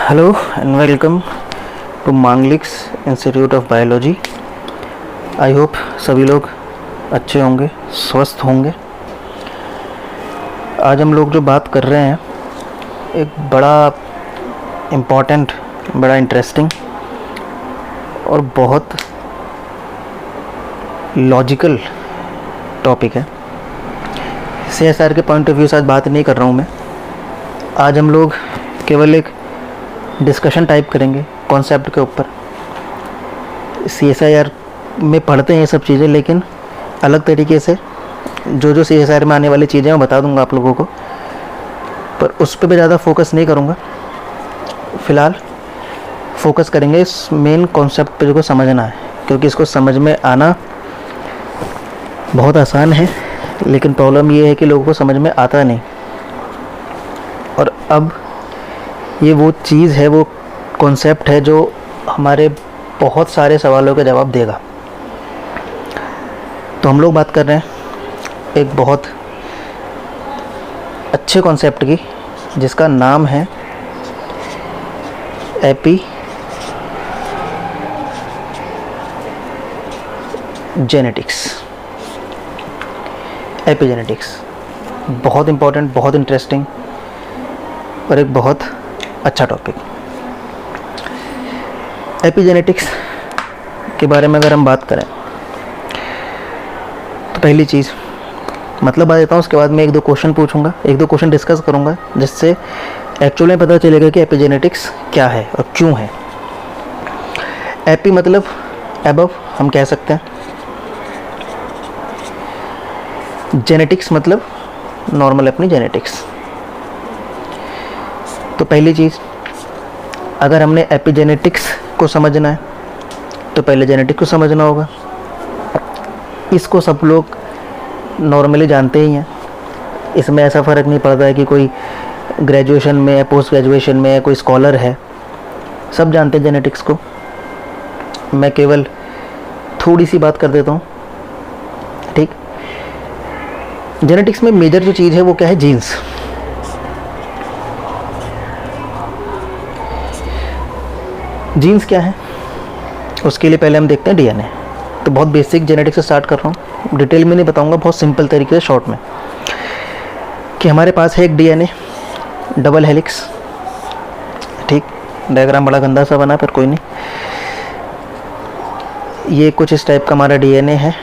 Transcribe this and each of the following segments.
Hello and welcome to Mangliks institute of biology. I hope सभी लोग अच्छे होंगे, स्वस्थ होंगे। आज हम लोग जो बात कर रहे हैं एक बड़ा इम्पॉर्टेंट, बड़ा इंटरेस्टिंग और बहुत लॉजिकल टॉपिक है। CSR के पॉइंट ऑफ व्यू से आज बात नहीं कर रहा हूँ मैं। आज हम लोग केवल एक डिस्कशन टाइप करेंगे कॉन्सेप्ट के ऊपर। CSIR में पढ़ते हैं ये सब चीज़ें, लेकिन अलग तरीके से जो CSIR में आने वाली चीज़ें मैं बता दूंगा आप लोगों को, पर उस पर भी ज़्यादा फोकस नहीं करूंगा। फ़िलहाल फोकस करेंगे इस मेन कॉन्सेप्ट पे जो समझना है, क्योंकि इसको समझ में आना बहुत आसान है, लेकिन प्रॉब्लम ये है कि लोगों को समझ में आता नहीं। और अब ये वो चीज़ है, वो कॉन्सेप्ट है जो हमारे बहुत सारे सवालों का जवाब देगा। तो हम लोग बात कर रहे हैं एक बहुत अच्छे कॉन्सेप्ट की, जिसका नाम है एपिजेनेटिक्स। बहुत इम्पोर्टेंट, बहुत इंटरेस्टिंग और एक बहुत अच्छा टॉपिक। एपिजेनेटिक्स के बारे में अगर हम बात करें तो पहली चीज़ मतलब बता देता हूँ, उसके बाद मैं एक दो क्वेश्चन पूछूंगा, एक दो क्वेश्चन डिस्कस करूंगा, जिससे एक्चुअली में पता चलेगा कि एपिजेनेटिक्स क्या है और क्यों है। एपी मतलब एबव हम कह सकते हैं, जेनेटिक्स मतलब नॉर्मल अपनी जेनेटिक्स। तो पहली चीज़, अगर हमने एपिजेनेटिक्स को समझना है तो पहले जेनेटिक्स को समझना होगा। इसको सब लोग नॉर्मली जानते ही हैं, इसमें ऐसा फ़र्क नहीं पड़ता है कि कोई ग्रेजुएशन में है, पोस्ट ग्रेजुएशन में है, कोई स्कॉलर है, सब जानते हैं जेनेटिक्स को। मैं केवल थोड़ी सी बात कर देता हूँ, ठीक। जेनेटिक्स में मेजर जो चीज़ है वो क्या है? जीन्स। जीन्स क्या है उसके लिए पहले हम देखते हैं DNA। तो बहुत बेसिक जेनेटिक्स से स्टार्ट कर रहा हूँ, डिटेल में नहीं बताऊँगा, बहुत सिंपल तरीके से शॉर्ट में, कि हमारे पास है एक DNA डबल हेलिक्स, ठीक। डायग्राम बड़ा गंदा सा बना, पर कोई नहीं। ये कुछ इस टाइप का हमारा DNA है,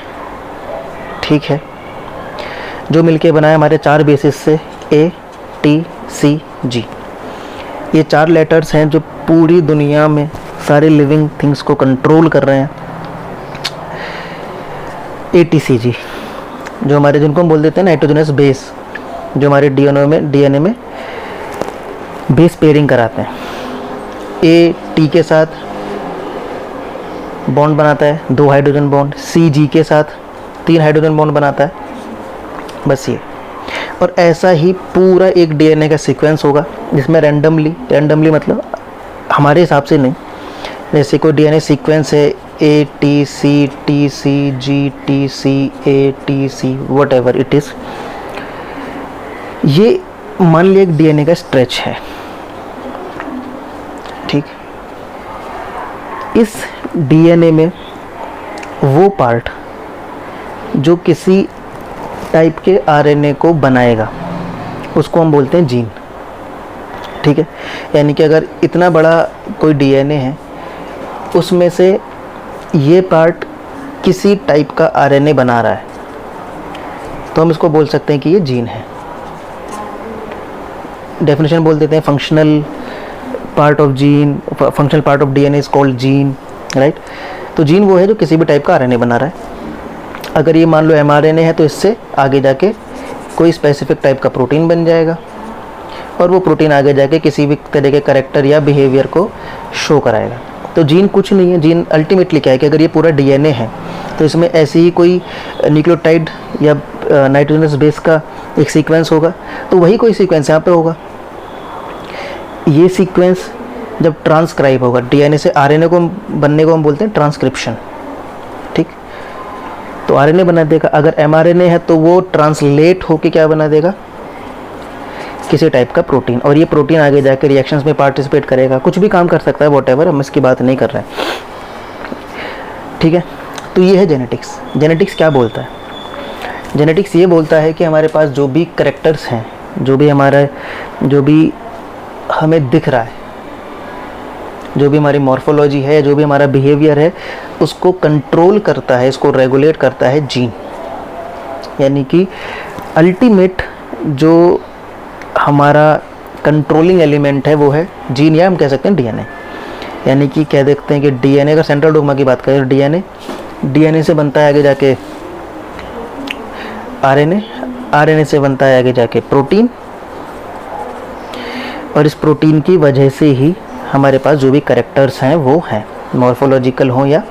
ठीक है, जो मिलके बना है हमारे 4 बेसिस से ATCG। ये 4 लेटर्स हैं जो पूरी दुनिया में सारे लिविंग थिंग्स को कंट्रोल कर रहे हैं। ATCG जो हमारे, जिनको हम बोल देते हैं नाइट्रोजनस बेस, जो हमारे DNA में बेस पेयरिंग कराते हैं। AT के साथ बॉन्ड बनाता है 2 हाइड्रोजन बॉन्ड, CG के साथ 3 हाइड्रोजन बॉन्ड बनाता है, बस ये। और ऐसा ही पूरा एक DNA का सीक्वेंस होगा, जिसमें रैंडमली मतलब हमारे हिसाब से नहीं, जैसे कोई DNA सीक्वेंस है ATC TC GTC ATC what ever it is, ये मान लिया एक DNA का स्ट्रेच है, ठीक। इस DNA में वो पार्ट जो किसी टाइप के RNA को बनाएगा उसको हम बोलते हैं जीन, ठीक है। यानी कि अगर इतना बड़ा कोई DNA है, उसमें से ये पार्ट किसी टाइप का RNA बना रहा है, तो हम इसको बोल सकते हैं कि ये जीन है। डेफिनेशन बोल देते हैं, functional part of DNA is called gene, right. तो जीन वो है जो किसी भी टाइप का RNA बना रहा है। अगर ये मान लो mRNA है, तो इससे आगे जाके कोई स्पेसिफिक टाइप का प्रोटीन बन जाएगा, और वो प्रोटीन आगे जाके किसी भी तरह के कैरेक्टर या बिहेवियर को शो कराएगा। तो जीन कुछ नहीं है, जीन अल्टीमेटली क्या है कि अगर ये पूरा DNA है, तो इसमें ऐसी ही कोई न्यूक्लियोटाइड या नाइट्रोजनस बेस का एक सीक्वेंस होगा, तो वही कोई सीक्वेंस यहाँ पे होगा। ये सीक्वेंस जब ट्रांसक्राइब होगा, DNA से RNA को बनने को हम बोलते हैं ट्रांसक्रिप्शन, ठीक। तो RNA बना देगा। अगर mRNA है तो वो ट्रांसलेट होके क्या बना देगा? किसी टाइप का प्रोटीन, और ये प्रोटीन आगे जाकर रिएक्शंस में पार्टिसिपेट करेगा, कुछ भी काम कर सकता है, वॉटेवर, हम इसकी बात नहीं कर रहे हैं, ठीक है। तो ये है जेनेटिक्स। जेनेटिक्स क्या बोलता है? जेनेटिक्स ये बोलता है कि हमारे पास जो भी करेक्टर्स हैं, जो भी हमें दिख रहा है, जो भी हमारी मॉर्फोलॉजी है, जो भी हमारा बिहेवियर है, उसको कंट्रोल करता है, इसको रेगुलेट करता है जीन। यानी कि अल्टीमेट जो हमारा कंट्रोलिंग एलिमेंट है वो है जीन, या हम कह सकते हैं डीएनए। यानी कि कह देखते हैं कि डीएनए, अगर सेंट्रल डोग्मा की बात करें, डीएनए से बनता है आगे जाके आरएनए से बनता है आगे जाके प्रोटीन, और इस प्रोटीन की वजह से ही हमारे पास जो भी कैरेक्टर्स हैं वो हैं, मॉर्फोलॉजिकल हो या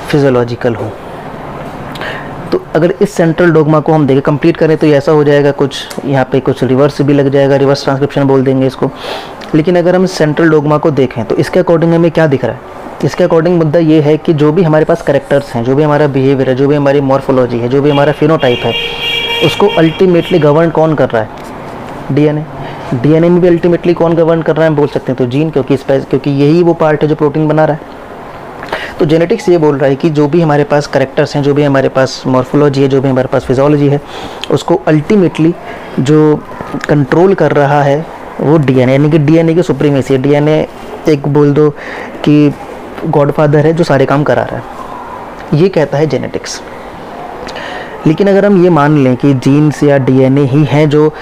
फिजियोलॉजिकल हो। तो अगर इस सेंट्रल डोग्मा को हम देखें, कंप्लीट करें, तो ऐसा हो जाएगा कुछ, यहाँ पे कुछ रिवर्स भी लग जाएगा, रिवर्स ट्रांसक्रिप्शन बोल देंगे इसको। लेकिन अगर हम सेंट्रल डोग्मा को देखें तो इसके अकॉर्डिंग हमें क्या दिख रहा है? इसके अकॉर्डिंग मुद्दा ये है कि जो भी हमारे पास कैरेक्टर्स हैं, जो भी हमारा बिहेवियर है, जो भी हमारी मॉर्फोलॉजी है, जो भी हमारा फिनोटाइप है, उसको अल्टीमेटली गवर्न कौन कर रहा है? डीएनए। डीएनए में भी अल्टीमेटली कौन गवर्न कर रहा है, बोल सकते हैं तो जीन, क्योंकि यही वो पार्ट है जो प्रोटीन बना रहा है। तो जेनेटिक्स ये बोल रहा है कि जो भी हमारे पास कैरेक्टर्स हैं, जो भी हमारे पास मॉर्फोलॉजी है, जो भी हमारे पास फिजियोलॉजी है, उसको अल्टीमेटली जो कंट्रोल कर रहा है वो डीएनए, यानी कि डीएनए की सुप्रीमेसी है। डीएनए एक बोल दो कि गॉडफादर है जो सारे काम करा रहा है, ये कहता है जेनेटिक्स। लेकिन अगर हम ये मान लें कि जीन्स या डीएनए ही हैं जो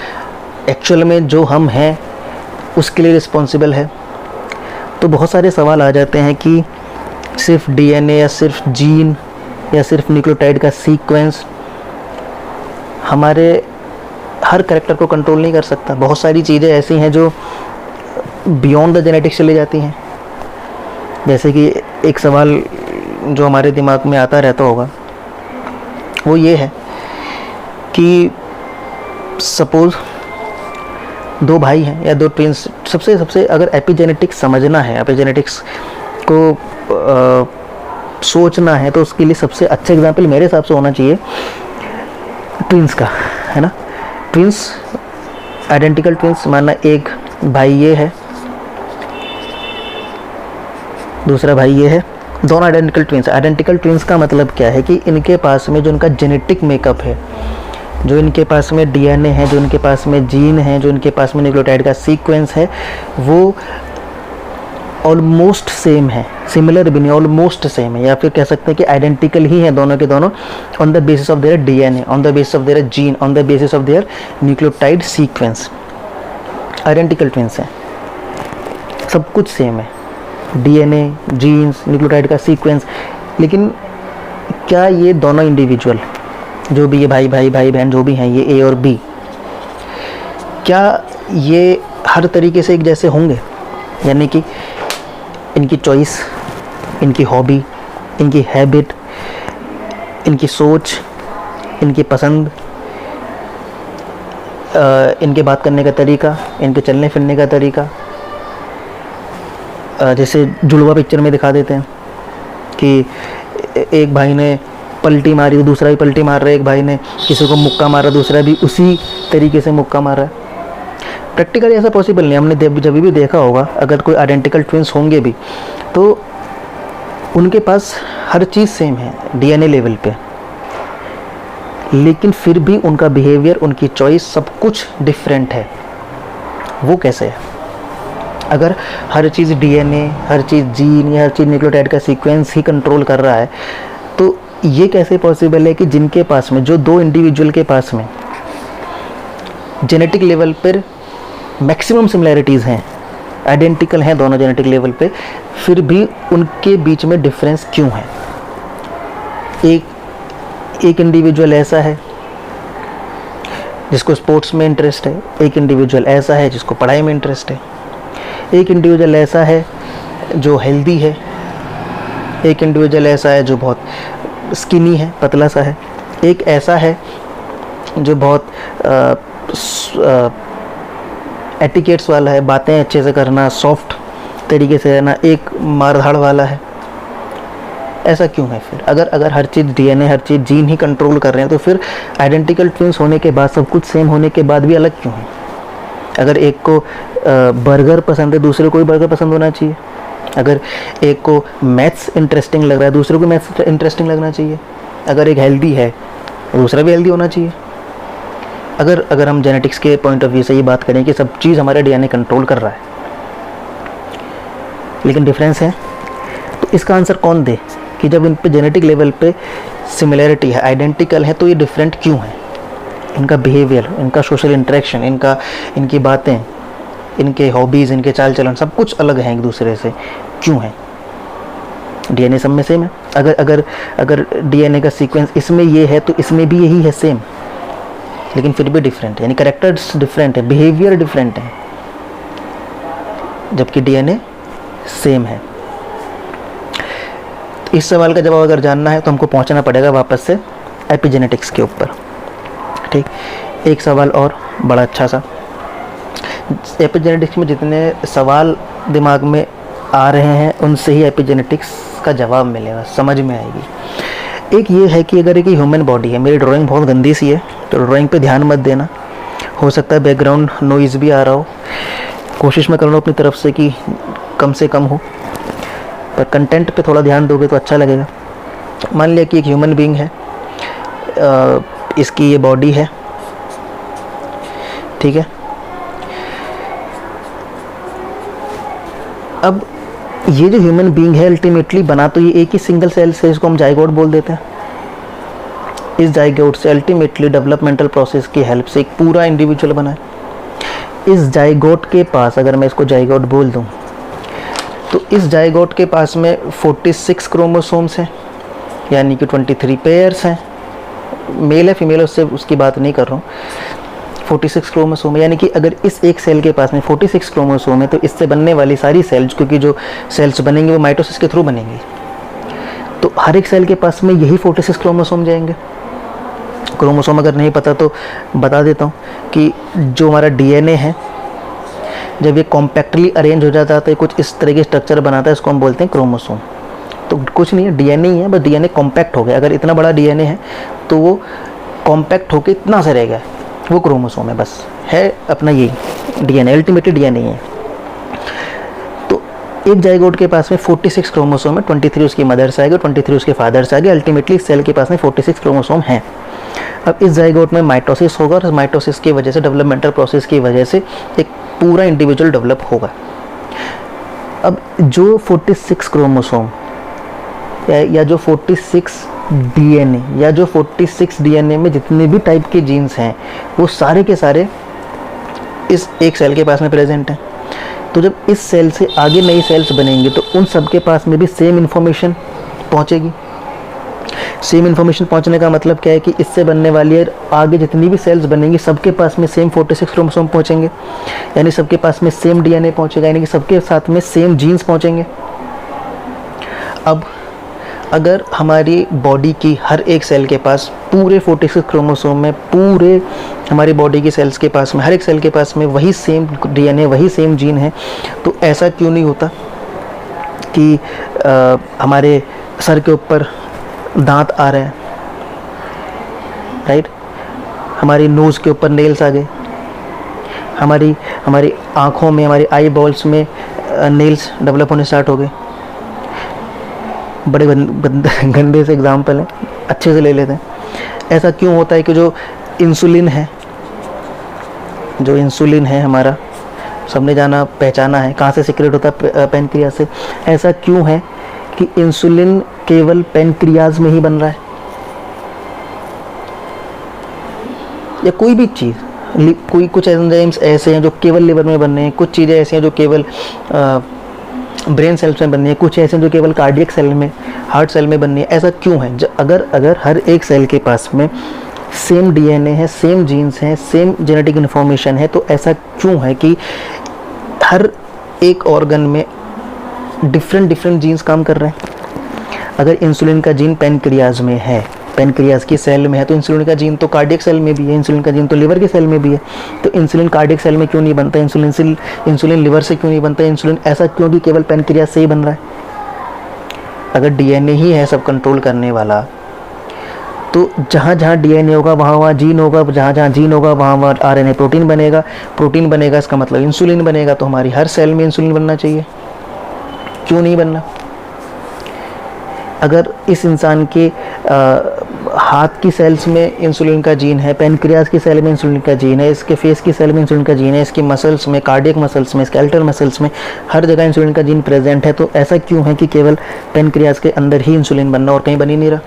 एक्चुअल में जो हम हैं उसके लिए रिस्पॉन्सिबल है, तो बहुत सारे सवाल आ जाते हैं कि सिर्फ डीएनए या सिर्फ जीन या सिर्फ न्यूक्लियोटाइड का सीक्वेंस हमारे हर कैरेक्टर को कंट्रोल नहीं कर सकता। बहुत सारी चीज़ें ऐसी हैं जो बियॉन्ड द जेनेटिक्स चली जाती हैं। जैसे कि एक सवाल जो हमारे दिमाग में आता रहता होगा वो ये है कि सपोज़ दो भाई हैं या दो ट्विंस, सबसे अगर एपिजेनेटिक्स समझना है, एपिजेनेटिक्स को सोचना है, तो उसके लिए सबसे अच्छा एग्जांपल मेरे हिसाब से होना चाहिए ट्विंस का, है ना। ट्विंस, आइडेंटिकल ट्विंस, माना एक भाई ये है, दूसरा भाई ये है, दोनों आइडेंटिकल ट्विंस। आइडेंटिकल ट्विंस का मतलब क्या है कि इनके पास में जो इनका जेनेटिक मेकअप है, जो इनके पास में डीएनए है, जो इनके पास में जीन है, जो इनके पास में न्यूक्लियोटाइड का सीक्वेंस है, वो ऑलमोस्ट सेम है, सिमिलर भी नहीं, ऑलमोस्ट सेम है, या फिर कह सकते हैं कि आइडेंटिकल ही हैं दोनों के दोनों, on the basis of their DNA, on the basis of their gene, on the basis of their nucleotide sequence. Identical twins हैं, सब कुछ सेम है, डीएनए, जीन्स, न्यूक्लियोटाइड का सीक्वेंस। लेकिन क्या ये दोनों इंडिविजुअल, जो भी ये भाई बहन जो भी हैं, ये ए और बी, क्या ये हर तरीके से एक जैसे होंगे? यानी कि इनकी चॉइस, इनकी हॉबी, इनकी हैबिट, इनकी सोच, इनकी पसंद, इनके बात करने का तरीका, इनके चलने फिरने का तरीका, जैसे जुड़वा पिक्चर में दिखा देते हैं कि एक भाई ने पलटी मारी तो दूसरा भी पलटी मार रहा है, एक भाई ने किसी को मुक्का मारा, दूसरा भी उसी तरीके से मुक्का मारा है। प्रैक्टिकली ऐसा पॉसिबल नहीं। हमने जब भी देखा होगा, अगर कोई आइडेंटिकल ट्विंस होंगे भी तो उनके पास हर चीज़ सेम है डीएनए लेवल पे, लेकिन फिर भी उनका बिहेवियर, उनकी चॉइस, सब कुछ डिफरेंट है। वो कैसे है? अगर हर चीज़ डीएनए, हर चीज़ जीन या हर चीज़ न्यूक्लियोटाइड का सीक्वेंस ही कंट्रोल कर रहा है, तो ये कैसे पॉसिबल है कि जिनके पास में, जो दो इंडिविजुअल के पास में जेनेटिक लेवल पर मैक्सिमम सिमिलैरिटीज़ हैं, आइडेंटिकल हैं दोनों जेनेटिक लेवल पे, फिर भी उनके बीच में डिफरेंस क्यों है? एक इंडिविजुअल ऐसा है जिसको स्पोर्ट्स में इंटरेस्ट है, एक इंडिविजुअल ऐसा है जिसको पढ़ाई में इंटरेस्ट है, एक इंडिविजुअल ऐसा है जो हेल्दी है, एक इंडिविजुअल ऐसा है जो बहुत स्किनी है, पतला सा है, एक ऐसा है जो बहुत एटिकेट्स वाला है, बातें अच्छे से करना, सॉफ्ट तरीके से रहना, एक मारधाड़ वाला है। ऐसा क्यों है फिर? अगर हर चीज़ डीएनए, हर चीज़ जीन ही कंट्रोल कर रहे हैं, तो फिर आइडेंटिकल ट्विंस होने के बाद, सब कुछ सेम होने के बाद भी अलग क्यों है? अगर एक को बर्गर पसंद है, दूसरे को भी बर्गर पसंद होना चाहिए। अगर एक को मैथ्स इंटरेस्टिंग लग रहा है, दूसरे को मैथ्स इंटरेस्टिंग लगना चाहिए। अगर एक हेल्दी है, दूसरा भी हेल्दी होना चाहिए। अगर हम जेनेटिक्स के पॉइंट ऑफ व्यू से ये बात करें कि सब चीज़ हमारा डीएनए कंट्रोल कर रहा है, लेकिन डिफरेंस है, तो इसका आंसर कौन दे कि जब इन पे जेनेटिक लेवल पे सिमिलैरिटी है, आइडेंटिकल है, तो ये डिफरेंट क्यों है? इनका बिहेवियर, इनका सोशल इंटरेक्शन, इनकी बातें, इनके हॉबीज़, इनके चाल चलन, सब कुछ अलग है एक दूसरे से, क्यों है? डीएनए सब में सेम है। अगर डीएनए का सीक्वेंस इसमें ये है तो इसमें भी यही है सेम, लेकिन फिर भी डिफरेंट है, यानी कैरेक्टर्स डिफरेंट है, बिहेवियर डिफरेंट है, जबकि डीएनए सेम है। तो इस सवाल का जवाब अगर जानना है तो हमको पहुंचना पड़ेगा वापस से एपिजेनेटिक्स के ऊपर। ठीक, एक सवाल और बड़ा अच्छा सा, एपिजेनेटिक्स में जितने सवाल दिमाग में आ रहे हैं उनसे ही एपिजेनेटिक्स का जवाब मिलेगा, समझ में आएगी। एक ये है कि अगर एक ह्यूमन बॉडी है, मेरी ड्राइंग बहुत गंदी सी है तो ड्राइंग पे ध्यान मत देना, हो सकता है बैकग्राउंड नॉइज़ भी आ रहा हो, कोशिश मैं कर रहा हूँ अपनी तरफ से कि कम से कम हो, पर कंटेंट पे थोड़ा ध्यान दोगे तो अच्छा लगेगा। मान लिया कि एक ह्यूमन बीइंग है, इसकी ये बॉडी है, ठीक है। अब ये जो ह्यूमन बीइंग है अल्टीमेटली बना तो ये एक ही सिंगल सेल से, इसको हम जाइगोट बोल देते हैं। इस जाइगोट से अल्टीमेटली डेवलपमेंटल प्रोसेस की हेल्प से एक पूरा इंडिविजुअल बना है। इस जाइगोट के पास, अगर मैं इसको जाइगोट बोल दूं, तो इस जाइगोट के पास में 46 क्रोमोसोम्स हैं, यानी कि 23 पेयर्स हैं। मेल है फीमेल है उससे उसकी बात नहीं कर रहा हूँ, 46 क्रोमोसोम है, यानी कि अगर इस एक सेल के पास में 46 क्रोमोसोम है तो इससे बनने वाली सारी सेल्स, क्योंकि जो सेल्स बनेंगे वो माइटोसिस के थ्रू बनेंगी, तो हर एक सेल के पास में यही 46 क्रोमोसोम जाएंगे। क्रोमोसोम अगर नहीं पता तो बता देता हूँ कि जो हमारा डीएनए है, जब ये कॉम्पैक्टली अरेंज हो जाता है तो कुछ इस तरह के स्ट्रक्चर बनाता है, इसको हम बोलते हैं क्रोमोसोम। तो कुछ नहीं है, डीएनए ही है, बस डीएनए कॉम्पैक्ट हो गया। अगर इतना बड़ा डीएनए है तो वो कॉम्पैक्ट होकर इतना से रह गया, वो क्रोमोसोम है, बस है अपना यही डीएनए, अल्टीमेटली डीएनए है। तो एक जाइगोट के पास में 46 क्रोमोसोम है, 23 उसकी मदर से आएगा, 23 उसके फादर से आएगा, अल्टीमेटली सेल के पास में 46 क्रोमोसोम हैं। अब इस जाइगोट में माइटोसिस होगा और माइटोसिस की वजह से, डेवलपमेंटल प्रोसेस की वजह से एक पूरा इंडिविजुअल डेवलप होगा। अब जो 46 क्रोमोसोम या जो 46 डीएनए या जो 46 डीएनए में जितने भी टाइप के जीन्स हैं वो सारे के सारे इस एक सेल के पास में प्रेजेंट हैं। तो जब इस सेल से आगे नई सेल्स बनेंगे तो उन सब के पास में भी सेम इन्फॉर्मेशन पहुंचेगी। सेम इन्फॉर्मेशन पहुंचने का मतलब क्या है कि इससे बनने वाली है आगे जितनी भी सेल्स बनेंगी सबके पास में सेम 46 क्रोमोसोम पहुंचेंगे, यानी सबके पास में सेम डीएनए पहुंचेगा, यानी कि सबके साथ में सेम जीन्स पहुंचेंगे। अब अगर हमारी बॉडी की हर एक सेल के पास पूरे 46 क्रोमोसोम में, पूरे हमारी बॉडी की सेल्स के पास में, हर एक सेल के पास में वही सेम डीएनए, वही सेम जीन है, तो ऐसा क्यों नहीं होता कि हमारे सर के ऊपर दांत आ रहे हैं, राइट, हमारी नोज़ के ऊपर नेल्स आ गए, हमारी आँखों में, हमारी आई बॉल्स में नेल्स डेवलप होने स्टार्ट हो गए। बड़े गंदे से एग्जाम्पल हैं, अच्छे से ले लेते हैं। ऐसा क्यों होता है कि जो इंसुलिन है हमारा, सबने जाना पहचाना है, कहाँ से सीक्रेट होता है, पैनक्रियाज से। ऐसा क्यों है कि इंसुलिन केवल पैनक्रियाज में ही बन रहा है, या कोई भी चीज़, कुछ एंजाइम्स ऐसे हैं जो केवल लिवर में बन रहे हैं, कुछ चीज़ें ऐसी हैं जो केवल ब्रेन सेल्स में बननी है, कुछ ऐसे जो केवल कार्डियक सेल में, हार्ट सेल में बननी है। ऐसा क्यों है? अगर हर एक सेल के पास में सेम डीएनए है, सेम जीन्स हैं, सेम जेनेटिक इन्फॉर्मेशन है, तो ऐसा क्यों है कि हर एक ऑर्गन में डिफरेंट जीन्स काम कर रहे हैं? अगर इंसुलिन का जीन पैनक्रियाज में है, पैनक्रियाज की सेल में है, तो इंसुलिन का जीन तो कार्डियक सेल में भी है, इंसुलिन का जीन तो लिवर की सेल में भी है। तो इंसुलिन कार्डियक सेल में क्यों नहीं बनता, इंसुलिन लिवर से क्यों नहीं बनता, इंसुलिन ऐसा क्यों कि केवल पैनक्रियाज से ही बन रहा है? अगर डीएनए ही है सब कंट्रोल करने वाला, तो जहाँ जहाँ डीएनए होगा वहाँ वहाँ जीन होगा, जहाँ जहाँ जीन होगा वहाँ वहाँ आरएनए प्रोटीन बनेगा, प्रोटीन बनेगा इसका मतलब इंसुलिन बनेगा। तो हमारी हर सेल में इंसुलिन बनना चाहिए, क्यों नहीं बनना? अगर इस इंसान के हाथ की सेल्स में इंसुलिन का जीन है, पेनक्रियाज की सेल में इंसुलिन का जीन है, इसके फेस की सेल में इंसुलिन का जीन है, इसकी मसल्स में, कार्डियक मसल्स में, स्केलेटल मसल्स में, हर जगह इंसुलिन का जीन प्रेजेंट है, तो ऐसा क्यों है कि केवल पेनक्रियाज के अंदर ही इंसुलिन बनना और कहीं बन ही नहीं रहा?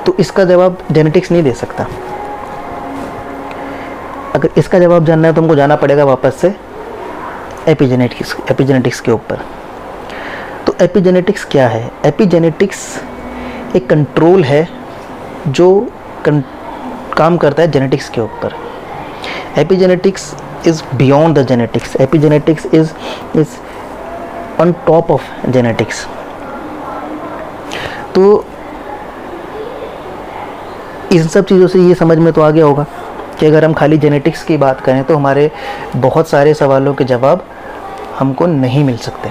तो इसका जवाब जेनेटिक्स नहीं दे सकता। अगर इसका जवाब जानना है तो हमको जाना पड़ेगा वापस से एपिजेनेटिक्स के ऊपर। तो एपिजेनेटिक्स क्या है? एपिजेनेटिक्स एक कंट्रोल है जो काम करता है जेनेटिक्स के ऊपर। Epigenetics is beyond the genetics, epigenetics is on top of genetics. तो इन सब चीज़ों से ये समझ में तो आ गया होगा कि अगर हम खाली जेनेटिक्स की बात करें तो हमारे बहुत सारे सवालों के जवाब हमको नहीं मिल सकते।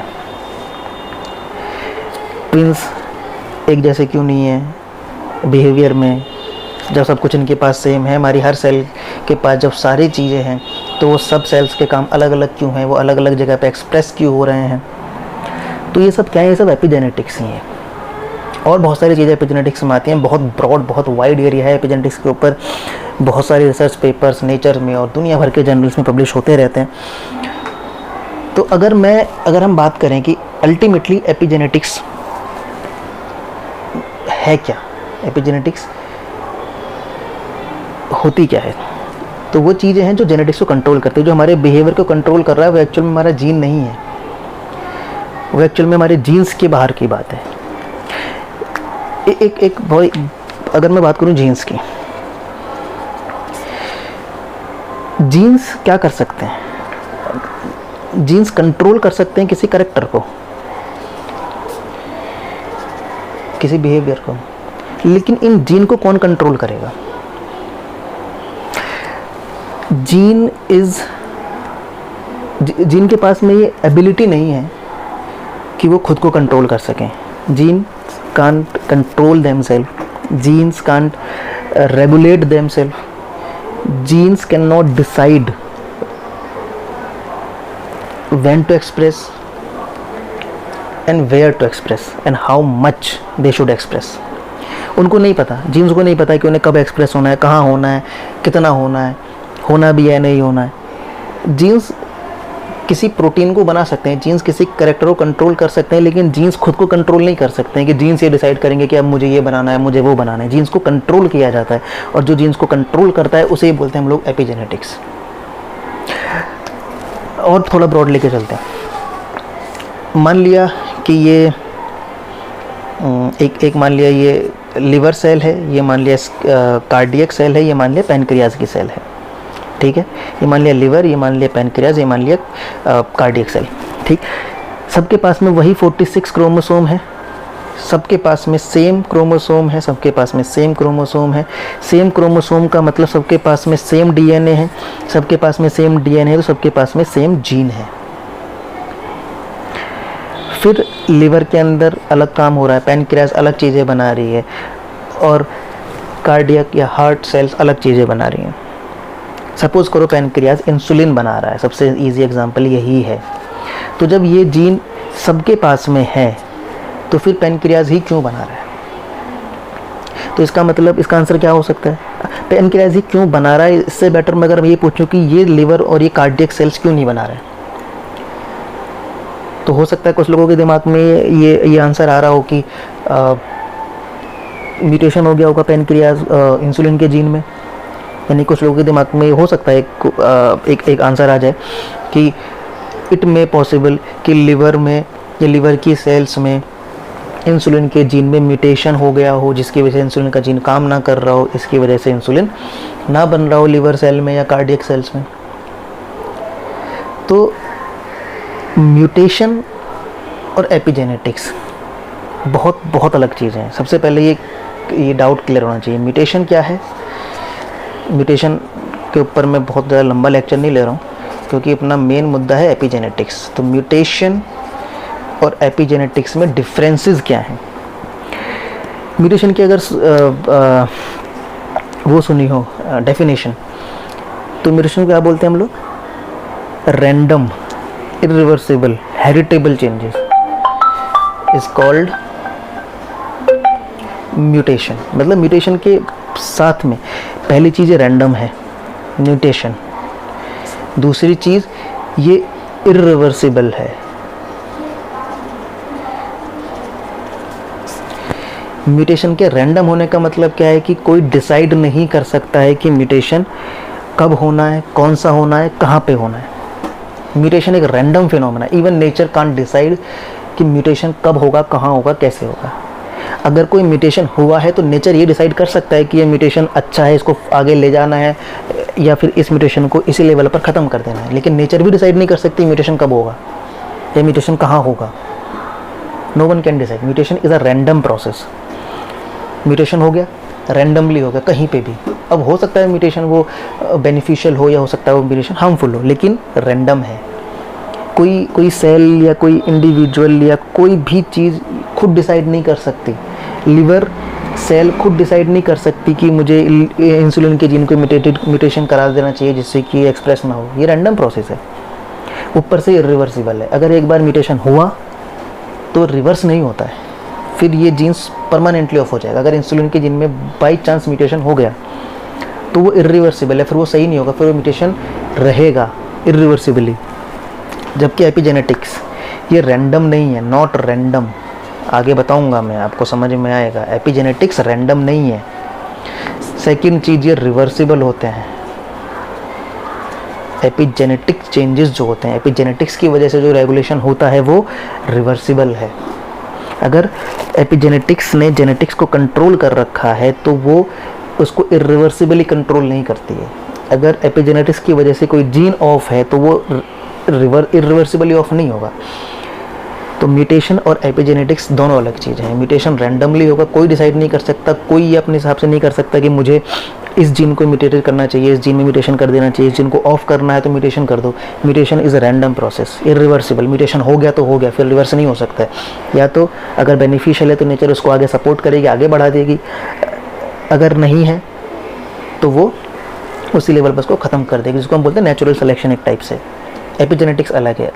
ट्विंस एक जैसे क्यों नहीं है बिहेवियर में, जब सब कुछ इनके पास सेम है? हमारी हर सेल के पास जब सारी चीज़ें हैं तो वो सब सेल्स के काम अलग अलग क्यों हैं? वो अलग अलग जगह पे एक्सप्रेस क्यों हो रहे हैं? तो ये सब क्या है? ये सब एपिजेनेटिक्स ही है। और बहुत सारी चीज़ें एपिजेनेटिक्स में आती हैं। बहुत ब्रॉड, बहुत वाइड एरिया है एपिजेनेटिक्स के ऊपर। बहुत सारे रिसर्च पेपर्स नेचर में और दुनिया भर के जर्नल्स में पब्लिश होते रहते हैं। तो अगर हम बात करें कि अल्टीमेटली एपिजेनेटिक्स है क्या, एपिजेनेटिक्स होती क्या है, तो वो चीज़ें हैं जो जेनेटिक्स को कंट्रोल करती है। जो हमारे बिहेवियर को कंट्रोल कर रहा है वो एक्चुअल में हमारा जीन नहीं है, वो एक्चुअल में हमारे जीन्स के बाहर की बात है। अगर मैं बात करूं जीन्स की, जीन्स क्या कर सकते हैं? जीन्स कंट्रोल कर सकते हैं किसी कैरेक्टर को, किसी बिहेवियर को, लेकिन इन जीन को कौन कंट्रोल करेगा? जीन के पास में ये एबिलिटी नहीं है कि वो खुद को कंट्रोल कर सकें। Gene can't control themselves, genes can't regulate themselves, genes cannot decide when to express and where to express and how much they should express. उनको नहीं पता, जीन्स को नहीं पता कि उन्हें कब एक्सप्रेस होना है, कहाँ होना है, कितना होना है, होना भी है नहीं होना है। जीन्स किसी प्रोटीन को बना सकते हैं, जीन्स किसी कैरेक्टर को कंट्रोल कर सकते हैं, लेकिन जीन्स खुद को कंट्रोल नहीं कर सकते हैं कि जीन्स ये डिसाइड करेंगे कि अब मुझे ये बनाना है, मुझे वो बनाना है। जीन्स को कंट्रोल किया जाता है और जो जीन्स को कंट्रोल करता है उसे ही बोलते हैं हम लोग एपिजेनेटिक्स। और थोड़ा ब्रॉड लेके चलते हैं। मान लिया कि ये एक मान लिया ये लिवर सेल है, ये मान लिया कार्डियक सेल है, ये मान लिया पैनक्रियाज की सेल है, ठीक है। ये मान लिया लिवर, ये मान लिया पैनक्रियाज, ये मान लिया कार्डियक सेल, ठीक। सबके पास में वही 46 क्रोमोसोम है, सबके पास में सेम क्रोमोसोम है, सबके पास में सेम क्रोमोसोम है। सेम क्रोमोसोम का मतलब सबके पास में सेम डीएनए है, सबके पास में सेम डीएनए है तो सबके पास में सेम जीन है। फिर लिवर के अंदर अलग काम हो रहा है, पैनक्रियाज अलग चीज़ें बना रही है और कार्डियक या हार्ट सेल्स अलग चीज़ें बना रही हैं। सपोज करो पैनक्रियाज इंसुलिन बना रहा है, सबसे इजी एग्जांपल यही है। तो जब ये जीन सबके पास में है तो फिर पैनक्रियाज ही क्यों बना रहा है? तो इसका मतलब, इसका आंसर क्या हो सकता है? पैनक्रियाज ही क्यों बना रहा है? इससे बेटर मैं अगर ये पूछूं कि ये लिवर और ये कार्डियक सेल्स क्यों नहीं बना रहे, तो हो सकता है कुछ लोगों के दिमाग में ये आंसर आ रहा हो कि म्यूटेशन हो गया होगा पैनक्रियाज इंसुलिन के जीन में। यानी कुछ लोगों के दिमाग में हो सकता है एक आंसर आ जाए कि इट मे पॉसिबल कि लिवर में या लिवर की सेल्स में इंसुलिन के जीन में म्यूटेशन हो गया हो, जिसकी वजह से इंसुलिन का जीन काम ना कर रहा हो, इसकी वजह से इंसुलिन ना बन रहा हो लिवर सेल में या कार्डियक सेल्स में। तो म्यूटेशन और एपिजेनेटिक्स बहुत अलग चीज़ें हैं। सबसे पहले ये डाउट क्लियर होना चाहिए, म्यूटेशन क्या है। म्यूटेशन के ऊपर मैं बहुत ज़्यादा लंबा लेक्चर नहीं ले रहा हूँ क्योंकि अपना मेन मुद्दा है एपिजेनेटिक्स। तो म्यूटेशन और एपिजेनेटिक्स में डिफरेंसेस क्या हैं। म्यूटेशन की अगर वो सुनी हो डेफिनेशन, तो म्यूटेशन को क्या बोलते हैं हम लोग? Random irreversible heritable changes is called mutation. मतलब म्यूटेशन के साथ में पहली चीज़ रैंडम है, म्यूटेशन। दूसरी चीज़ ये इरिवर्सिबल है। म्यूटेशन के रैंडम होने का मतलब क्या है कि कोई डिसाइड नहीं कर सकता है कि म्यूटेशन कब होना है, कौन सा होना है, कहाँ पे होना है। म्यूटेशन एक random phenomena, even nature can't decide कि म्यूटेशन कब होगा, कहाँ होगा, कैसे होगा। अगर कोई म्यूटेशन हुआ है तो नेचर ये डिसाइड कर सकता है कि ये म्यूटेशन अच्छा है, इसको आगे ले जाना है, या फिर इस म्यूटेशन को इसी लेवल पर ख़त्म कर देना है। लेकिन नेचर भी डिसाइड नहीं कर सकती म्यूटेशन कब होगा या म्यूटेशन कहाँ होगा। No one can decide. Mutation is a random process. Mutation हो गया, रैंडमली हो गया कहीं पे भी। अब हो सकता है म्यूटेशन वो बेनिफिशियल हो, या हो सकता है वो म्यूटेशन हार्मफुल हो, लेकिन रैंडम है। कोई सेल या कोई इंडिविजुअल या कोई भी चीज़ खुद डिसाइड नहीं कर सकती। लिवर सेल खुद डिसाइड नहीं कर सकती कि मुझे इंसुलिन के जीन को म्यूटेशन करा देना चाहिए जिससे कि एक्सप्रेस ना हो। ये रैंडम प्रोसेस है, ऊपर से इरिवर्सिबल है। अगर एक बार म्यूटेशन हुआ तो रिवर्स नहीं होता है, फिर ये जीन्स परमानेंटली ऑफ हो जाएगा। अगर इंसुलिन के जीन में बाई चांस म्यूटेशन हो गया तो वो इरिवर्सिबल है, फिर वो सही नहीं होगा, फिर वो म्यूटेशन रहेगा इरिवर्सिबली। जबकि एपिजेनेटिक्स ये रैंडम नहीं है, नॉट रैंडम। आगे बताऊंगा मैं, आपको समझ में आएगा। एपिजेनेटिक्स रैंडम नहीं है। सेकंड चीज़, ये रिवर्सिबल होते हैं। एपिजेनेटिक चेंजेस जो होते हैं, एपिजेनेटिक्स की वजह से जो रेगुलेशन होता है वो रिवर्सिबल है। अगर एपिजेनेटिक्स ने जेनेटिक्स को कंट्रोल कर रखा है तो वो उसको इरिवर्सिबली कंट्रोल नहीं करती है। अगर एपिजेनेटिक्स की वजह से कोई जीन ऑफ है तो वो इरिवर्सिबली ऑफ नहीं होगा। तो म्यूटेशन और एपिजेनेटिक्स दोनों अलग चीज़ हैं। म्यूटेशन रैंडमली होगा, कोई डिसाइड नहीं कर सकता, कोई ये अपने हिसाब से नहीं कर सकता कि मुझे इस जीन को म्यूटेट करना चाहिए, इस जीन में म्यूटेशन कर देना चाहिए, इस जीन को ऑफ करना है तो म्यूटेशन कर दो। Mutation is a random process, irreversible. Mutation हो गया तो हो गया, फिर रिवर्स नहीं हो सकता है। या तो अगर बेनिफिशियल है तो नेचर उसको आगे सपोर्ट करेगी, आगे बढ़ा देगी। अगर नहीं है तो वो उसी लेवल पर उसको ख़त्म कर देगी, जिसको हम बोलते हैं नेचुरल सिलेक्शन एक टाइप से। एपिजेनेटिक्स अलग है,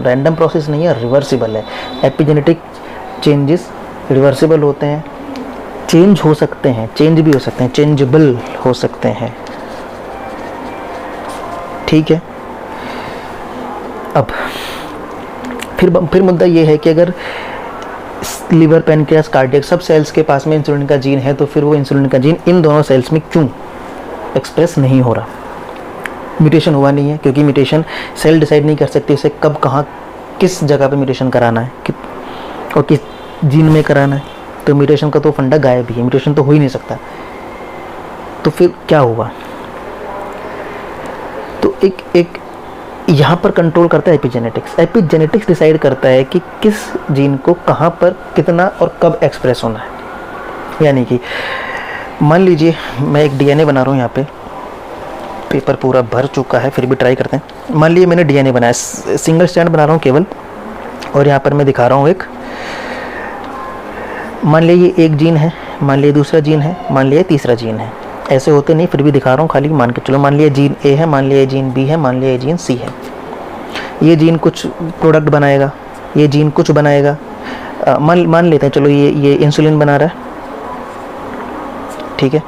रैंडम प्रोसेस नहीं है, रिवर्सिबल है। एपिजेनेटिक चेंजेस रिवर्सिबल होते हैं, चेंज हो सकते हैं, चेंज भी हो सकते हैं, चेंजेबल हो सकते हैं। ठीक है। अब फिर मुद्दा ये है कि अगर लिवर, पैनक्रियास, कार्डियक सब सेल्स के पास में इंसुलिन का जीन है तो फिर वो इंसुलिन का जीन इन दोनों सेल्स में क्यों एक्सप्रेस नहीं हो रहा? म्यूटेशन हुआ नहीं है क्योंकि म्यूटेशन सेल डिसाइड नहीं कर सकती उसे कब, कहाँ, किस जगह पे म्यूटेशन कराना है और किस जीन में कराना है। तो म्यूटेशन का तो फंडा गायब ही है, म्यूटेशन तो हो ही नहीं सकता। तो फिर क्या हुआ? तो एक यहाँ पर कंट्रोल करता है एपिजेनेटिक्स। एपिजेनेटिक्स डिसाइड करता है कि किस जीन को कहाँ पर कितना और कब एक्सप्रेस होना है। यानी कि मान लीजिए मैं एक डीएनए बना रहा हूँ, यहाँ पे पेपर पूरा भर चुका है, फिर भी ट्राई करते हैं। मान लीजिए मैंने डीएनए बनाया, सिंगल स्ट्रैंड बना रहा हूँ केवल, और यहाँ पर मैं दिखा रहा हूँ एक, मान लीजिए एक जीन है, मान लीजिए दूसरा जीन है, मान लीजिए तीसरा जीन है। ऐसे होते नहीं, फिर भी दिखा रहा हूँ खाली मान के चलो। मान लिया जीन ए है, मान लिया जीन बी है, मान लिया जीन सी है। ये जीन कुछ प्रोडक्ट बनाएगा, ये जीन कुछ बनाएगा। मान लेते हैं चलो ये इंसुलिन बना रहा है, ठीक है।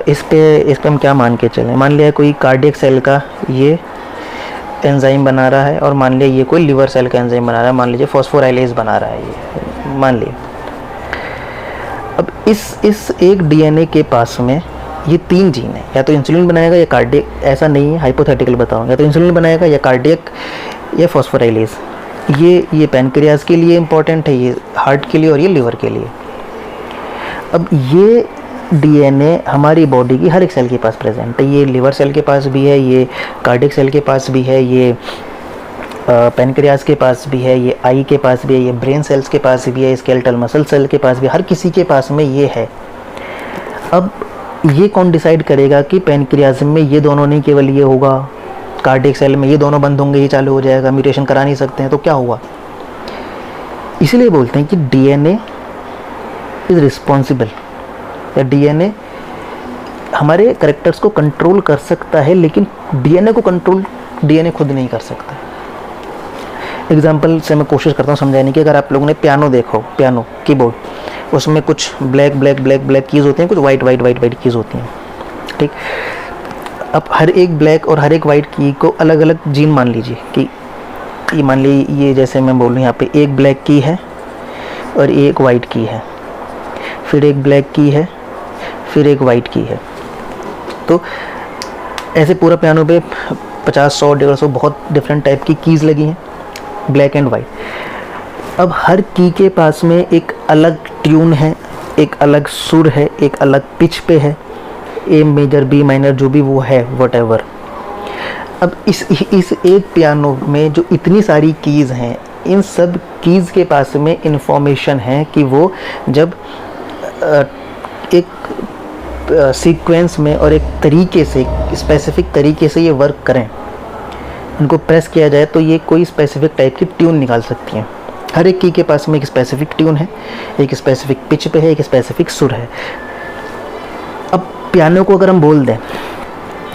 इस पे हम क्या मान के चलें? मान लिया कोई कार्डियक सेल का ये एंजाइम बना रहा है, और मान लिया ये कोई लिवर सेल का एंजाइम बना रहा है, मान लीजिए फॉस्फोराइलेज बना रहा है ये, मान लिया। अब इस एक डीएनए के पास में ये तीन जीन है, या तो इंसुलिन बनाएगा या कार्डियक, ऐसा नहीं है, हाइपोथेटिकल बताऊंगा, या तो इंसुलिन बनाएगा या कार्डियक या फॉस्फोराइलेज। ये पैनक्रियाज के लिए इंपॉर्टेंट है, ये हार्ट के लिए और ये लिवर के लिए। अब ये डीएनए हमारी बॉडी की हर एक सेल के पास प्रेजेंट है। ये लिवर सेल के पास भी है, ये कार्डियक सेल के पास भी है, ये पैनक्रियाज के पास भी है, ये आई के पास भी है, ये ब्रेन सेल्स के पास भी है, स्केलेटल मसल सेल के पास भी, हर किसी के पास में ये है। अब ये कौन डिसाइड करेगा कि पैनक्रियाज में ये दोनों नहीं केवल ये होगा, कार्डियक सेल में ये दोनों बंद होंगे, ये चालू हो जाएगा, म्यूटेशन करा नहीं सकते हैं? तो क्या हुआ? इसीलिए बोलते हैं कि डीएनए इज़ रिस्पॉन्सिबल, या डीएनए हमारे कैरेक्टर्स को कंट्रोल कर सकता है, लेकिन डीएनए को कंट्रोल डीएनए खुद नहीं कर सकता। एग्जाम्पल से मैं कोशिश करता हूँ समझाने की। अगर आप लोगों ने पियानो देखो, पियानो कीबोर्ड, उसमें कुछ black black black black keys होती हैं, कुछ white white white white keys होती हैं, ठीक। अब हर एक ब्लैक और हर एक वाइट की को अलग अलग जीन मान लीजिए कि ये मान लीजिए, ये जैसे मैं बोल रहा हूँ यहाँ पे एक ब्लैक की है और एक वाइट की है, फिर एक ब्लैक की है, फिर एक वाइट की है। तो ऐसे पूरा पियानो पे 50, 100, 150 बहुत डिफरेंट टाइप की कीज़ लगी हैं, ब्लैक एंड वाइट। अब हर की के पास में एक अलग ट्यून है, एक अलग सुर है, एक अलग पिच पे है, ए मेजर बी माइनर जो भी वो है, वट। अब इस एक पियानो में जो इतनी सारी कीज़ हैं, इन सब कीज़ के पास में इंफॉर्मेशन है कि वो जब एक सीक्वेंस में और एक तरीके से, स्पेसिफिक तरीके से ये वर्क करें, इनको प्रेस किया जाए तो ये कोई स्पेसिफिक टाइप की ट्यून निकाल सकती हैं। हर एक की के पास में एक स्पेसिफिक ट्यून है, एक स्पेसिफिक पिच पे है, एक स्पेसिफिक सुर है। अब पियानो को अगर हम बोल दें,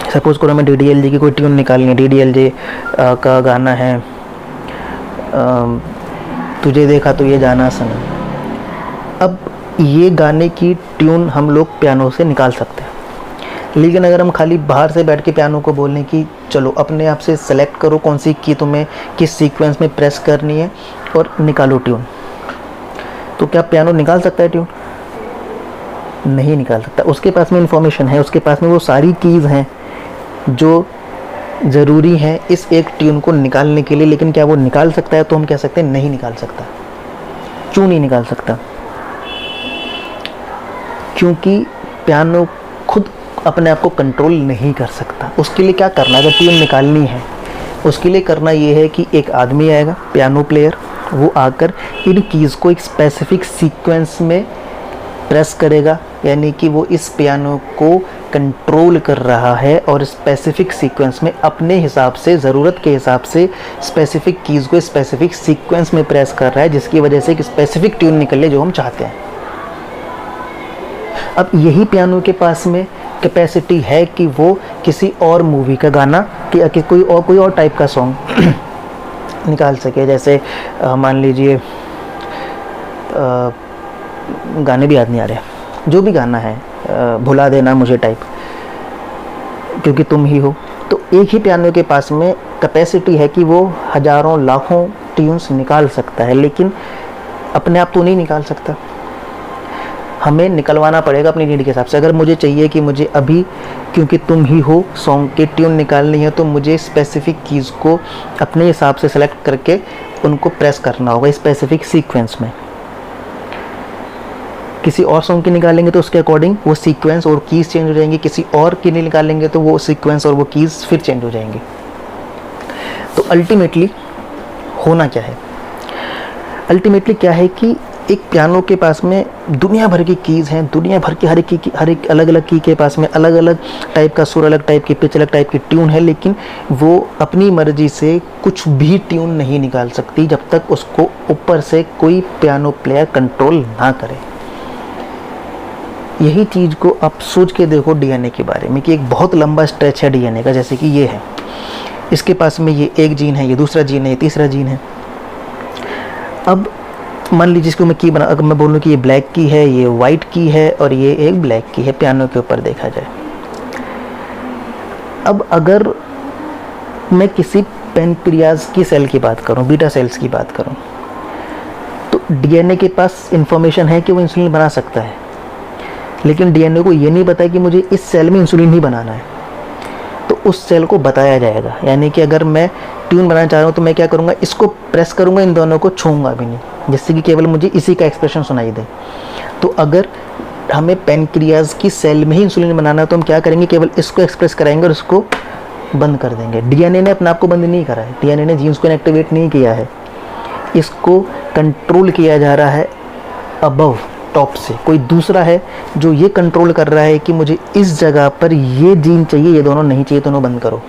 सपोज़ करो हमें DDLJ की कोई ट्यून निकालनी है, DDLJ का गाना है तुझे देखा तो ये जाना सनम। अब ये गाने की ट्यून हम लोग पियानो से निकाल सकते हैं, लेकिन अगर हम खाली बाहर से बैठ के पियानो को बोलें कि चलो अपने आप से सेलेक्ट करो कौन सी की तुम्हें किस सीक्वेंस में प्रेस करनी है और निकालो ट्यून, तो क्या पियानो निकाल सकता है ट्यून? नहीं निकाल सकता। उसके पास में इंफॉर्मेशन है, उसके पास में वो सारी कीज़ हैं जो ज़रूरी हैं इस एक ट्यून को निकालने के लिए, लेकिन क्या वो निकाल सकता है? तो हम कह सकते हैं नहीं निकाल सकता। क्यों नहीं निकाल सकता? क्योंकि पियानो खुद अपने आप को कंट्रोल नहीं कर सकता। उसके लिए क्या करना है? अगर ट्यून निकालनी है, उसके लिए करना ये है कि एक आदमी आएगा, पियानो प्लेयर, वो आकर इन कीज़ को एक स्पेसिफिक सीक्वेंस में प्रेस करेगा, यानी कि वो इस पियानो को कंट्रोल कर रहा है और स्पेसिफिक सीक्वेंस में अपने हिसाब से, ज़रूरत के हिसाब से स्पेसिफिक कीज़ को स्पेसिफिक सीक्वेंस में प्रेस कर रहा है, जिसकी वजह से एक स्पेसिफिक ट्यून निकले जो हम चाहते हैं। अब यही पियानो के पास में कैपेसिटी है कि वो किसी और मूवी का गाना कि कोई और टाइप का सॉन्ग निकाल सके। जैसे मान लीजिए गाने भी याद नहीं आ रहे, जो भी गाना है, भुला देना मुझे टाइप, क्योंकि तुम ही हो। तो एक ही पियानो के पास में कैपेसिटी है कि वो हज़ारों लाखों ट्यून्स निकाल सकता है, लेकिन अपने आप तो नहीं निकाल सकता। हमें निकलवाना पड़ेगा अपनी नीड के हिसाब से। अगर मुझे चाहिए कि मुझे अभी क्योंकि तुम ही हो सॉन्ग की ट्यून निकालनी है, तो मुझे स्पेसिफिक कीज़ को अपने हिसाब से सेलेक्ट करके उनको प्रेस करना होगा स्पेसिफिक सीक्वेंस में। किसी और सॉन्ग की निकालेंगे तो उसके अकॉर्डिंग वो सीक्वेंस और कीज़ चेंज हो जाएंगी, किसी और की नहीं निकालेंगे तो वो सीक्वेंस और वो कीज़ फिर चेंज हो जाएंगी। तो अल्टीमेटली होना क्या है? अल्टीमेटली क्या है कि एक पियानो के पास में दुनिया भर की कीज़ हैं, दुनिया भर की हर एक अलग अलग की के पास में अलग अलग टाइप का सुर, अलग टाइप की पिच, अलग टाइप की ट्यून है, लेकिन वो अपनी मर्जी से कुछ भी ट्यून नहीं निकाल सकती जब तक उसको ऊपर से कोई पियानो प्लेयर कंट्रोल ना करे। यही चीज़ को आप सोच के देखो डीएनए के बारे में कि एक बहुत लंबा स्ट्रेच है डीएनए का। जैसे कि ये है, इसके पास में ये एक जीन है, ये दूसरा जीन है, ये तीसरा जीन है। अब मान लीजिए इसको मैं की बना, अगर मैं बोलूँ कि ये ब्लैक की है, ये वाइट की है और ये एक ब्लैक की है, पियानो के ऊपर देखा जाए। अब अगर मैं किसी पेनक्रियाज की सेल की बात करूँ, बीटा सेल्स की बात करूँ, तो डीएनए के पास इंफॉर्मेशन है कि वो इंसुलिन बना सकता है, लेकिन डीएनए को ये नहीं पता है कि मुझे इस सेल में इंसुलिन ही बनाना है। तो उस सेल को बताया जाएगा, यानी कि अगर मैं ट्यून बनाना चाह रहा हूँ तो मैं क्या करूँगा, इसको प्रेस करूँगा, इन दोनों को छूँगा भी नहीं, जिससे कि केवल मुझे इसी का एक्सप्रेशन सुनाई दे। तो अगर हमें पेनक्रियाज की सेल में ही इंसुलिन बनाना है तो हम क्या करेंगे, केवल इसको एक्सप्रेस कराएंगे और इसको बंद कर देंगे। डीएनए ने अपने आप को बंद नहीं करा है, डीएनए ने जीन्स को इनएक्टिवेट नहीं किया है, इसको कंट्रोल किया जा रहा है अबव, टॉप से। कोई दूसरा है जो ये कंट्रोल कर रहा है कि मुझे इस जगह पर ये जीन चाहिए, ये दोनों नहीं चाहिए, दोनों बंद करो।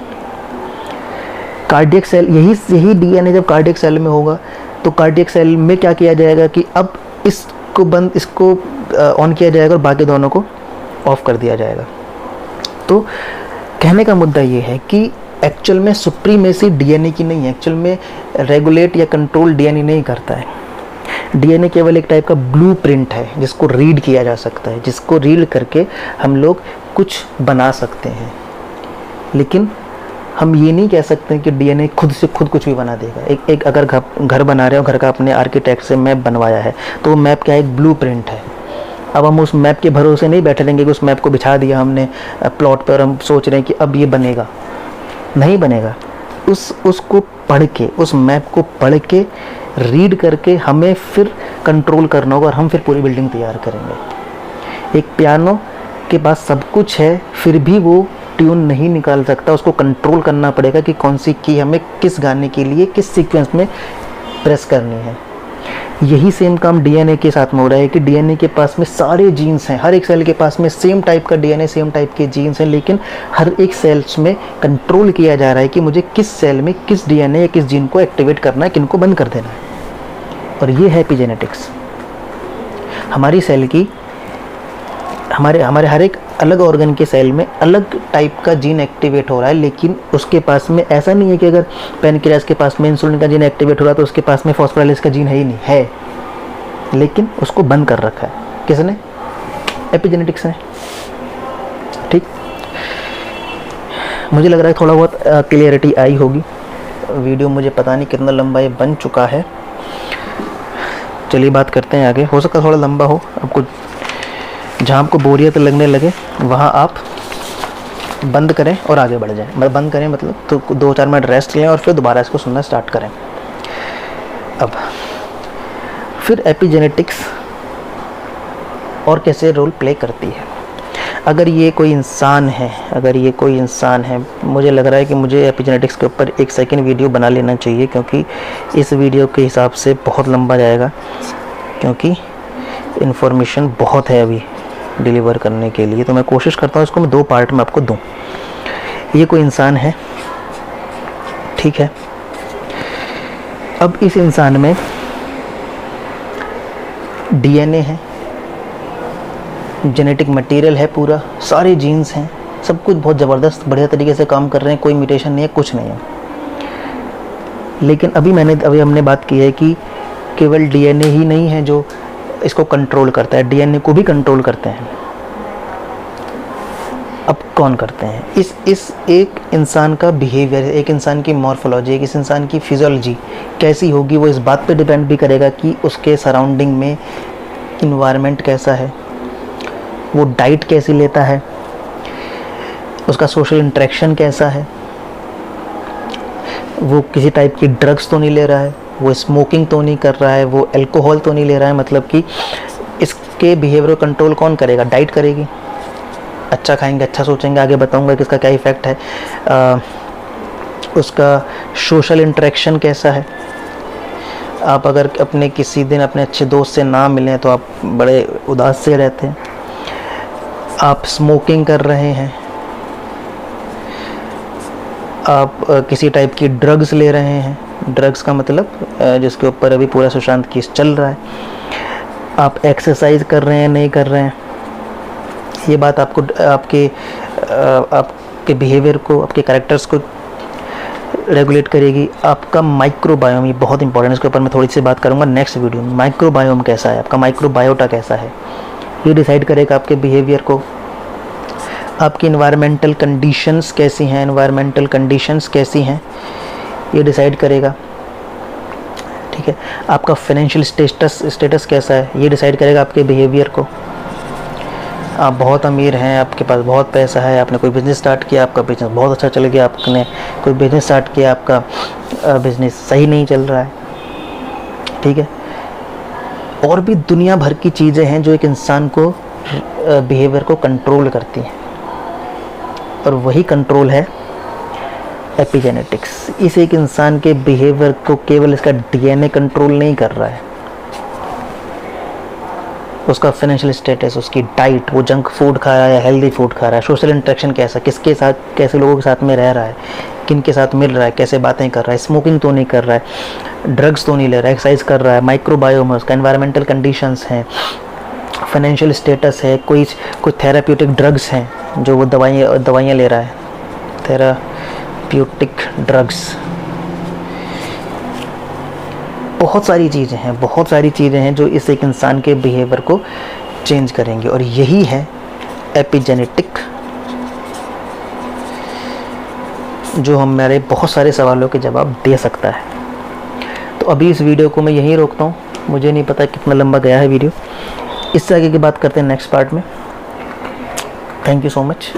कार्डियक सेल, यही डीएनए जब कार्डियक सेल में होगा तो कार्डियक सेल में क्या किया जाएगा कि अब इसको ऑन किया जाएगा और बाकी दोनों को ऑफ कर दिया जाएगा। तो कहने का मुद्दा ये है कि एक्चुअल में सुप्रीमेसी डीएनए की नहीं है, एक्चुअल में रेगुलेट या कंट्रोल डीएनए नहीं करता है। डीएनए केवल एक टाइप का ब्लूप्रिंट है जिसको रीड किया जा सकता है, जिसको रीड करके हम लोग कुछ बना सकते हैं। लेकिन हम ये नहीं कह सकते हैं कि डीएनए खुद से खुद कुछ भी बना देगा। एक अगर घर बना रहे हो, घर का अपने आर्किटेक्ट से मैप बनवाया है, तो वो मैप क्या है, एक ब्लूप्रिंट है। अब हम उस मैप के भरोसे नहीं बैठे रहेंगे कि उस मैप को बिछा दिया हमने प्लॉट पर, हम सोच रहे हैं कि अब ये बनेगा, नहीं बनेगा। उसको पढ़ के, उस मैप को पढ़ के रीड करके हमें फिर कंट्रोल करना होगा और हम फिर पूरी बिल्डिंग तैयार करेंगे। एक पियानो के पास सब कुछ है फिर भी वो ट्यून नहीं निकाल सकता, उसको कंट्रोल करना पड़ेगा कि कौन सी की हमें किस गाने के लिए किस सीक्वेंस में प्रेस करनी है। यही सेम काम डीएनए के साथ में हो रहा है कि डीएनए के पास में सारे जीन्स हैं, हर एक सेल के पास में सेम टाइप का डीएनए, सेम टाइप के जीन्स हैं, लेकिन हर एक सेल्स में कंट्रोल किया जा रहा है कि मुझे किस सेल में किस डीएनए या किस जीन को एक्टिवेट करना है, किनको बंद कर देना है। और ये है एपिजेनेटिक्स। हमारी सेल की, हमारे हर एक अलग ऑर्गन के सेल में अलग टाइप का जीन एक्टिवेट हो रहा है, लेकिन उसके पास में ऐसा नहीं है कि अगर पैनक्रियास के पास में इंसुलिन का जीन एक्टिवेट हो रहा है तो उसके पास में फॉस्फोराइलेज का जीन है ही नहीं है, लेकिन उसको बंद कर रखा है। किसने? एपिजेनेटिक्स ने। ठीक, मुझे लग रहा है थोड़ा बहुत क्लियरिटी आई होगी। वीडियो मुझे पता नहीं कितना लंबा ये बन चुका है। चलिए बात करते हैं आगे। हो सकता है थोड़ा लंबा हो, आपको जहाँ आपको बोरियत लगने लगे वहाँ आप बंद करें और आगे बढ़ जाएं। मतलब बंद करें मतलब तो 2-4 मिनट रेस्ट लें और फिर दोबारा इसको सुनना स्टार्ट करें। अब फिर एपिजेनेटिक्स और कैसे रोल प्ले करती है। अगर ये कोई इंसान है, मुझे लग रहा है कि मुझे एपिजेनेटिक्स के ऊपर एक सेकंड वीडियो बना लेना चाहिए, क्योंकि इस वीडियो के हिसाब से बहुत लंबा जाएगा, क्योंकि इन्फॉर्मेशन बहुत है अभी डिलीवर करने के लिए। तो मैं कोशिश करता हूँ इसको मैं 2 पार्ट में आपको दूं। ये कोई इंसान है, ठीक है। अब इस इंसान में डीएनए है, जेनेटिक मटेरियल है, पूरा सारे जीन्स हैं, सब कुछ बहुत ज़बरदस्त बढ़िया तरीके से काम कर रहे हैं, कोई म्यूटेशन नहीं है, कुछ नहीं है। लेकिन अभी हमने बात की है कि केवल डीएनए ही नहीं है जो इसको कंट्रोल करता है, डीएनए को भी कंट्रोल करते हैं। अब कौन करते हैं? इस एक इंसान का बिहेवियर, एक इंसान की मॉर्फोलॉजी, एक इस इंसान की फिजियोलॉजी कैसी होगी, वो इस बात पे डिपेंड भी करेगा कि उसके सराउंडिंग में इन्वायरमेंट कैसा है, वो डाइट कैसी लेता है, उसका सोशल इंटरेक्शन कैसा है, वो किसी टाइप की ड्रग्स तो नहीं ले रहा है, वो स्मोकिंग तो नहीं कर रहा है, वो अल्कोहल तो नहीं ले रहा है। मतलब कि इसके बिहेवियर को कंट्रोल कौन करेगा? डाइट करेगी। अच्छा खाएंगे, अच्छा सोचेंगे, आगे बताऊंगा कि इसका क्या इफ़ेक्ट है। उसका सोशल इंटरेक्शन कैसा है। आप अगर अपने किसी दिन अपने अच्छे दोस्त से ना मिलें तो आप बड़े उदास से रहते हैं। आप स्मोकिंग कर रहे हैं, आप किसी टाइप की ड्रग्स ले रहे हैं, ड्रग्स का मतलब जिसके ऊपर अभी पूरा सुशांत केस चल रहा है, आप एक्सरसाइज कर रहे हैं, नहीं कर रहे हैं, ये बात आपको आपके बिहेवियर को, आपके कैरेक्टर्स को रेगुलेट करेगी। आपका माइक्रोबायोम, ये बहुत इंपॉर्टेंट है, इसके ऊपर मैं थोड़ी सी बात करूँगा नेक्स्ट वीडियो में। माइक्रोबायोम कैसा है, आपका माइक्रोबायोटा कैसा है, ये डिसाइड करेगा आपके बिहेवियर को। आपकी इन्वायरमेंटल कंडीशंस कैसी हैं, ये डिसाइड करेगा, ठीक है। आपका फाइनेंशियल स्टेटस कैसा है, ये डिसाइड करेगा आपके बिहेवियर को। आप बहुत अमीर हैं, आपके पास बहुत पैसा है, आपने कोई बिज़नेस स्टार्ट किया, आपका बिज़नेस बहुत अच्छा चल गया, आपने कोई बिज़नेस स्टार्ट किया, आपका बिज़नेस सही नहीं चल रहा है, ठीक है। और भी दुनिया भर की चीज़ें हैं जो एक इंसान को बिहेवियर को कंट्रोल करती हैं, और वही कंट्रोल है एपिजेनेटिक्स। इस एक इंसान के बिहेवियर को केवल इसका डीएनए कंट्रोल नहीं कर रहा है, उसका फाइनेंशियल स्टेटस, उसकी डाइट, वो जंक फूड खा रहा है या हेल्दी फूड खा रहा है, सोशल इंटरेक्शन कैसा, किसके साथ, कैसे लोगों के साथ में रह रहा है, किन के साथ मिल रहा है, कैसे बातें कर रहा है, स्मोकिंग तो नहीं कर रहा है, ड्रग्स तो नहीं ले रहा है, एक्सरसाइज कर रहा है, माइक्रोबायोम है उसका, एनवायरमेंटल कंडीशंस हैं, फाइनेंशियल स्टेटस है, कोई थेराप्यूटिक ड्रग्स हैं जो वो दवाइयाँ ले रहा है, थेराप्यूटिक ड्रग्स, बहुत सारी चीज़ें हैं जो इस एक इंसान के बिहेवियर को चेंज करेंगे। और यही है एपिजेनेटिक, जो हमारे बहुत सारे सवालों के जवाब दे सकता है। तो अभी इस वीडियो को मैं यहीं रोकता हूँ, मुझे नहीं पता कितना लंबा गया है वीडियो, इससे आगे की बात करते हैं नेक्स्ट पार्ट में। Thank you so much.